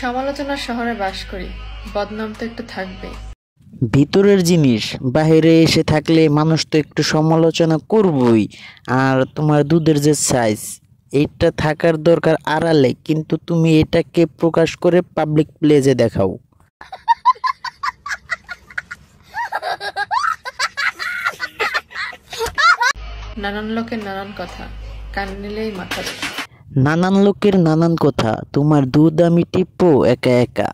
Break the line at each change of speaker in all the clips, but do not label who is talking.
সমালোচনার শহরে বাস করি, বদনাম তো একটু থাকবেই।
ভিতরের জিনিস বাইরে এসে থাকলে মানুষ তো একটু সমালোচনা করবই। আর তোমার দুধের যে সাইজ, এইটা থাকার দরকার আড়ালে, কিন্তু তুমি এটাকে প্রকাশ করে পাবলিক প্লেসে দেখাও।
নানান লোকের নানান কথা, কান নিলেই মাথা ব্যথা।
নানান লোকের নানান কথা, তোমার দুধ আমি টিপো একা একা।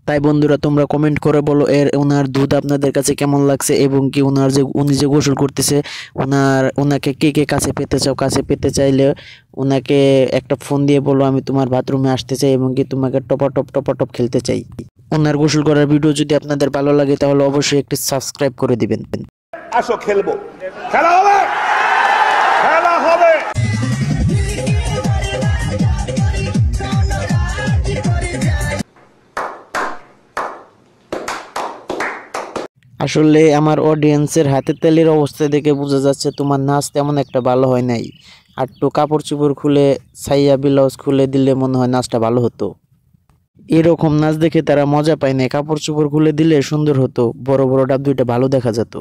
তাই বন্ধুরা, তোমরা কমেন্ট করে বলো ওনার দুধ আপনাদের কাছে কেমন লাগছে, এবং কি উনি যে গোসল করতেছে, ওনাকে কে কে কাছে পেতে চাও। কাছে পেতে চাইলে ওনাকে একটা ফোন দিয়ে বলো আমি তোমার বাথরুমে আসতে চাই, এবং কি তোমাকে টপাটপ খেলতে চাই। ওনার গোসল করার ভিডিও যদি আপনাদের ভালো লাগে তাহলে অবশ্যই একটি সাবস্ক্রাইব করে দিবেন।
আসো খেলবো, খেলা হবে, খেলা হবে।
আসলে আমার অডিয়েন্সের হাতে তালির অবস্থা দেখে বোঝা যাচ্ছে তোমার নাচ তেমন একটা ভালো হয় নাই। আর তো কাপড় চোপড় খুলে, সাইয়া ব্লাউজ খুলে দিলে মনে হয় নাচটা ভালো হতো। এরকম নাচ দেখে তারা মজা পায় না, কাপড় চোপড় খুলে দিলে সুন্দর হতো, বড় বড় ডাব দুইটা ভালো দেখা যেত।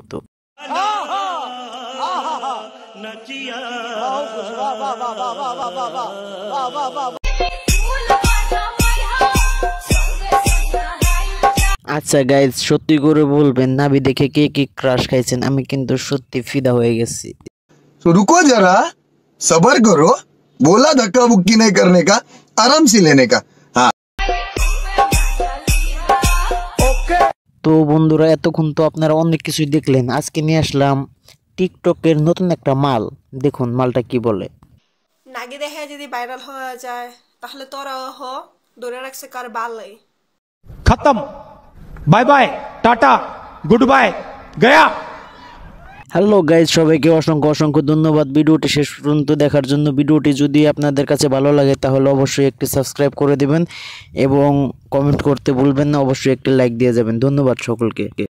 আচ্ছা গাইজ, সত্যি করে বলবেন নাভি দেখে কে কি ক্রাশ খাইছেন? আমি কিন্তু সত্যি ফিদা হয়ে গেছি।
तो रुको जरा, सबर करो, बोला धक्का बुक्की नहीं करने का, आराम से लेने का। हाँ
তো বন্ধুরা, এতক্ষণ তো আপনারা অনেক কিছুই দেখলেন। আজকে নিয়ে আসলাম টিকটকের নতুন একটা মাল। দেখুন মালটা কি বলে।
নাগি দেখে যদি ভাইরাল হয়ে যায় তাহলে তোরাও হ, ধরে রাখছে কার বালাই।
खत्म, bye bye, tata, good bye, गया।
হ্যালো গাইজ, সবাইকে অসংখ্য ধন্যবাদ ভিডিওটি শেষ পর্যন্ত দেখার জন্য। ভিডিওটি যদি আপনাদের কাছে ভালো লাগে তাহলে অবশ্যই একটি সাবস্ক্রাইব করে দিবেন, এবং কমেন্ট করতে ভুলবেন না, অবশ্যই একটি লাইক দিয়ে যাবেন। ধন্যবাদ সকলকে।